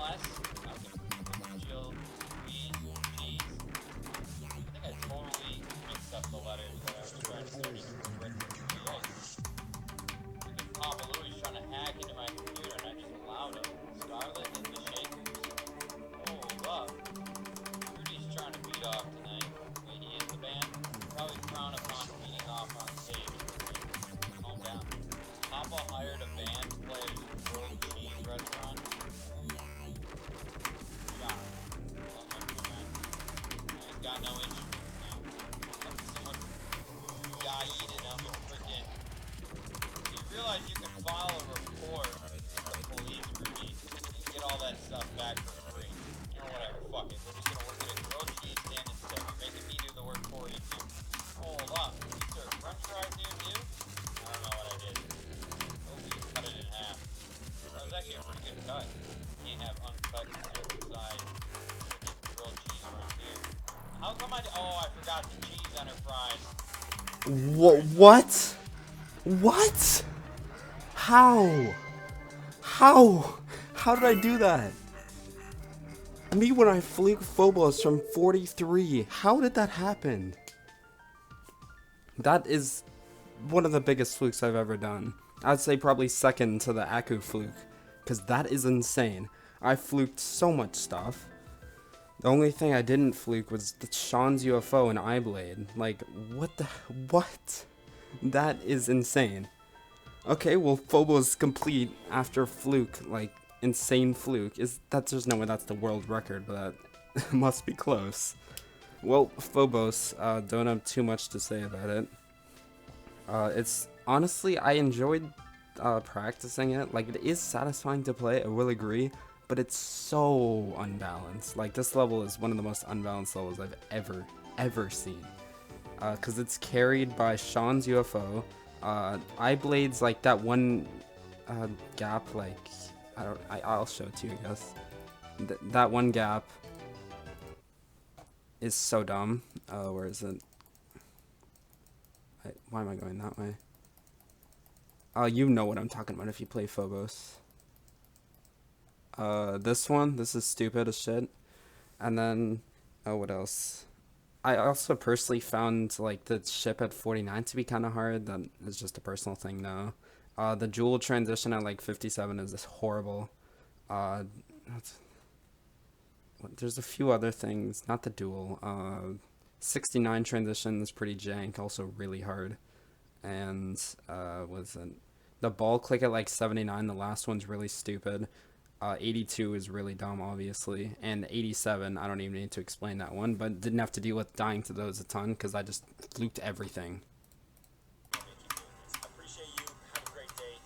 less. I can Jill, we, cheese. I think I totally mixed up the letters. I was trying to search for freaking Papa Louie's trying to hack into my computer, and I just allowed him. Scarlet and the Shakers. Hold up. Rudy's trying to beat off tonight. Wait, he is the band. Probably frown upon beating off on stage. Calm down. Papa hired a band to play at his grilled cheese restaurant. John. I ain't got no instrument now. Someone guy eating them and freaking. You realize you can file a report with the police, Rudy, and get all that stuff back for free. You know, whatever, fuck it. We're just gonna work at a grilled cheese stand instead. You're making me do the work for you too. Hold up. These are french fries near you? I don't know what I did. Hopefully you cut it in half. That was actually a pretty good cut. You can't have uncut circumcised grilled cheese around here. How come oh, I forgot the cheese on her fries. What? What? How? How did I do that? Me when I flew Phobos from 43. How did that happen? That is one of the biggest flukes I've ever done. I'd say probably second to the Aku fluke. Because that is insane. I fluked so much stuff. The only thing I didn't fluke was the Sean's UFO and Eyeblade. Like, what? That is insane. Okay, well, Phobos complete after fluke, like, insane fluke. There's no way that's the world record, but that must be close. Well, Phobos, don't have too much to say about it. It's, honestly, I enjoyed, practicing it. Like, it is satisfying to play, I will agree. But it's so unbalanced. Like, this level is one of the most unbalanced levels I've ever seen. Because it's carried by Sean's UFO. Eyeblade's like that one gap, like, I'll show it to you, I guess. That one gap is so dumb. Where is it? Why am I going that way? You know what I'm talking about if you play Phobos. This is stupid as shit. And then, what else? I also personally found, like, the ship at 49 to be kind of hard. That is just a personal thing now. The Jewel transition at, like, 57 is just horrible. There's a few other things. Not the duel. 69 transition is pretty jank, also really hard. And, was it? The ball click at, like, 79, the last one's really stupid. 82 is really dumb, obviously, and 87, I don't even need to explain that one, but didn't have to deal with dying to those a ton, because I just fluked everything. Appreciate you. Have a great day.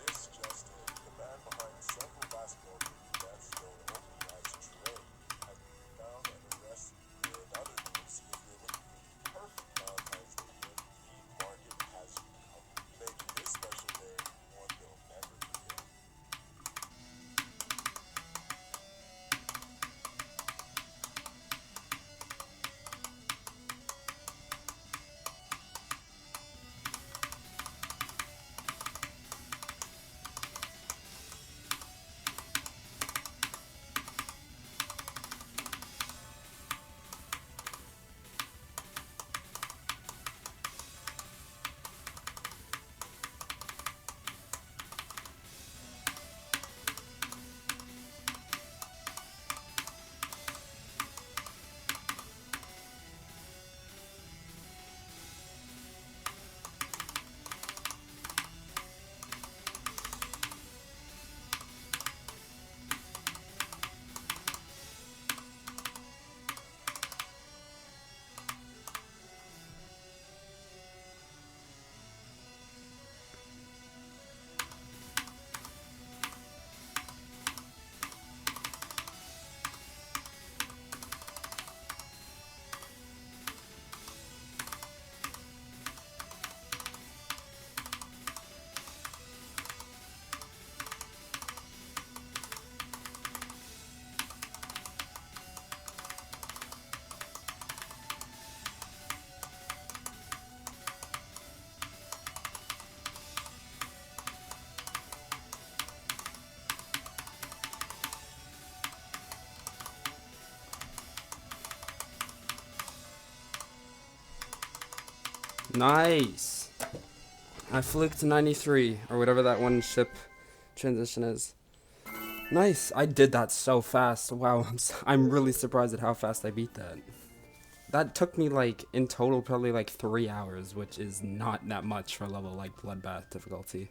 This just in. The man behind several basketball deaths known only as Trey had been found and arrested. In other news, if you're looking for the perfect Valentine's Day gift, the market has you covered, making this special day one you'll never forget. Nice. I fluked 93, or whatever that one ship transition is. Nice. I did that so fast. Wow, I'm really surprised at how fast I beat that. That took me, like, in total, probably, like, 3 hours, which is not that much for a level like Bloodbath difficulty.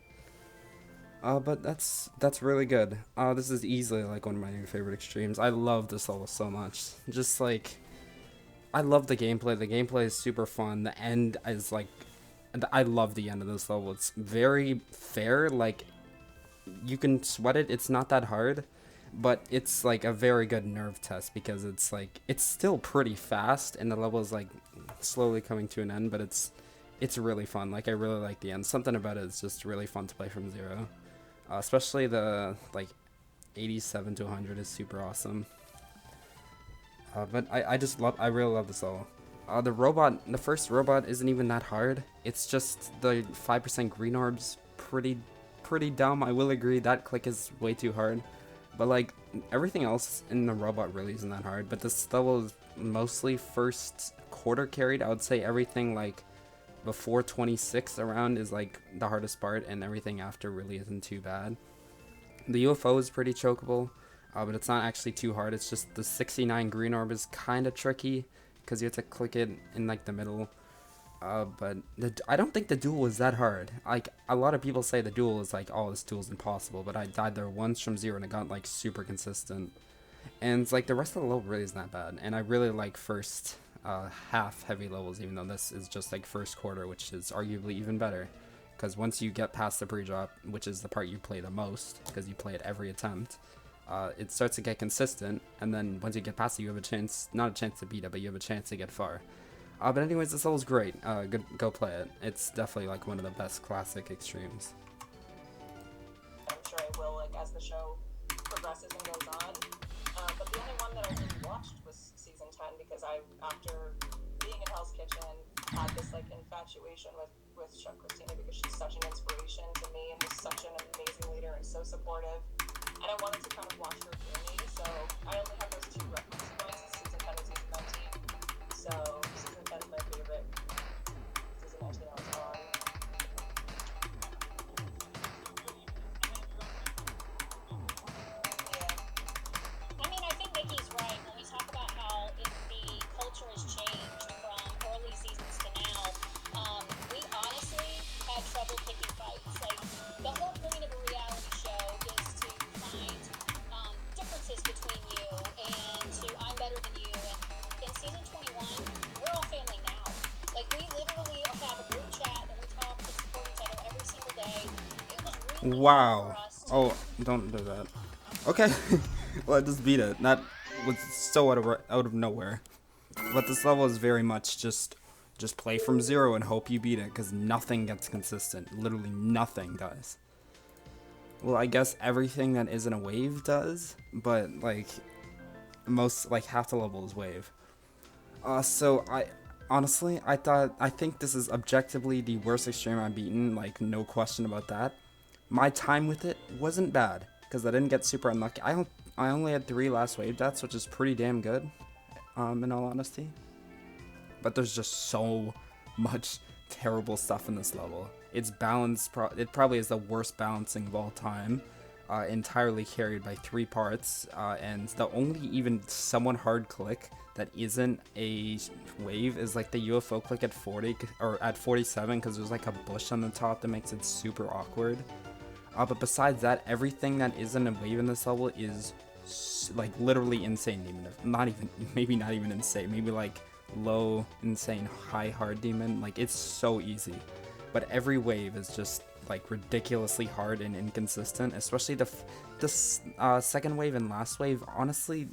But that's really good. This is easily, like, one of my new favorite extremes. I love this level so much. Just, like, I love the gameplay. The gameplay is super fun. The end is, like, I love the end of this level. It's very fair. Like, you can sweat it. It's not that hard. But it's, like, a very good nerve test because it's, like, it's still pretty fast. And the level is, like, slowly coming to an end. But it's really fun. Like, I really like the end. Something about it is just really fun to play from zero. Especially the, like, 87 to 100 is super awesome. But I really love this level. The first robot isn't even that hard. It's just the 5% green orbs pretty dumb. I will agree, that click is way too hard. But, like, everything else in the robot really isn't that hard. But this level is mostly first quarter carried. I would say everything, like, before 26 around is, like, the hardest part, and everything after really isn't too bad. The UFO is pretty chokeable, but it's not actually too hard. It's just the 69 green orb is kind of tricky, because you have to click it in, like, the middle. But I don't think the duel was that hard. Like, a lot of people say the duel is like, oh, this duel's impossible, but I died there once from zero, and it got, like, super consistent. And it's like, the rest of the level really isn't that bad, and I really like first half heavy levels, even though this is just, like, first quarter, which is arguably even better. Because once you get past the pre-drop, which is the part you play the most, because you play it every attempt, it starts to get consistent, and then once you get past it, you have a chance, not a chance to beat it, but you have a chance to get far. But anyways, this level's great. Go play it. It's definitely, like, one of the best classic extremes. I'm sure I will, like, as the show progresses and goes on. But the only one that I really watched was season 10, because after being in Hell's Kitchen, had this, like, infatuation with Chef Christina, because she's such an inspiration to me and was such an amazing leader and so supportive. And I wanted to kind of watch her journey, so I only have those two reference points, season 10 and season 19. So season 10 is my favorite. Season 19 I was on. Yeah. I mean, I think Nikki's right when we talk about how the culture has changed from early seasons to now. We honestly had trouble picking fights. Like, the whole point of a reality show is to find differences between you and to I'm better than you. And in season 21, we're all family now. Like, we literally have a group chat and we talk and support each other every single day. It was really hard Wow. for us to Oh, don't do that. Okay. Well, I just beat it. That was so out of nowhere. But this level is very much just play from zero and hope you beat it, because nothing gets consistent. Literally nothing does. Well, I guess everything that isn't a wave does, but, like, half the level is wave. So honestly, I think this is objectively the worst extreme I've beaten, like, no question about that. My time with it wasn't bad, because I didn't get super unlucky. I only had 3 last wave deaths, which is pretty damn good, in all honesty. But there's just so much terrible stuff in this level. Its balance, it probably is the worst balancing of all time, entirely carried by 3 parts, and the only even somewhat hard click that isn't a wave is, like, the UFO click at 40 or at 47, because there's, like, a bush on the top that makes it super awkward. But besides that, everything that isn't a wave in this level is, like, literally insane. Maybe not even insane. Maybe, like, low, insane, high hard demon. Like, it's so easy. But every wave is just, like, ridiculously hard and inconsistent. Especially the second wave and last wave. Honestly,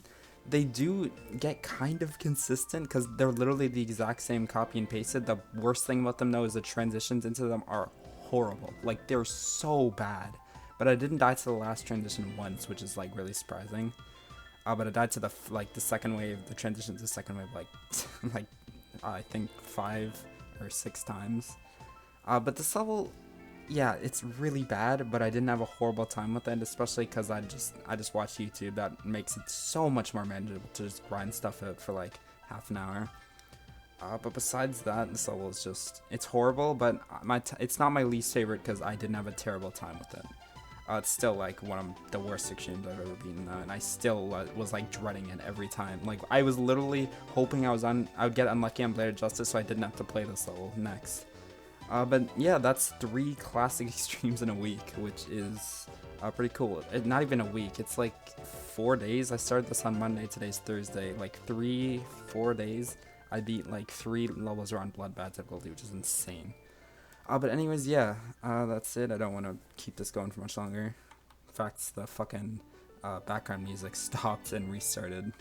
they do get kind of consistent, because they're literally the exact same copy and pasted. The worst thing about them, though, is the transitions into them are horrible. Like, they're so bad. But I didn't die to the last transition once, which is, like, really surprising. But I died to the second wave, the transition to the second wave, like, I think 5 or 6 times. But this level, yeah, it's really bad, but I didn't have a horrible time with it, especially because I just watched YouTube. That makes it so much more manageable to just grind stuff out for, like, half an hour. But besides that, this level is just, it's horrible, but it's not my least favorite because I didn't have a terrible time with it. It's still like one of the worst extremes I've ever been, and I still was like dreading it every time. Like I was literally hoping I would get unlucky on Blade of Justice, so I didn't have to play this level next. But yeah, that's 3 classic extremes in a week, which is pretty cool. Not even a week, it's like 4 days. I started this on Monday, today's Thursday. Like 4 days, I beat like 3 levels around Bloodbath difficulty, which is insane. But anyways, yeah, that's it. I don't want to keep this going for much longer. In fact, the fucking background music stopped and restarted.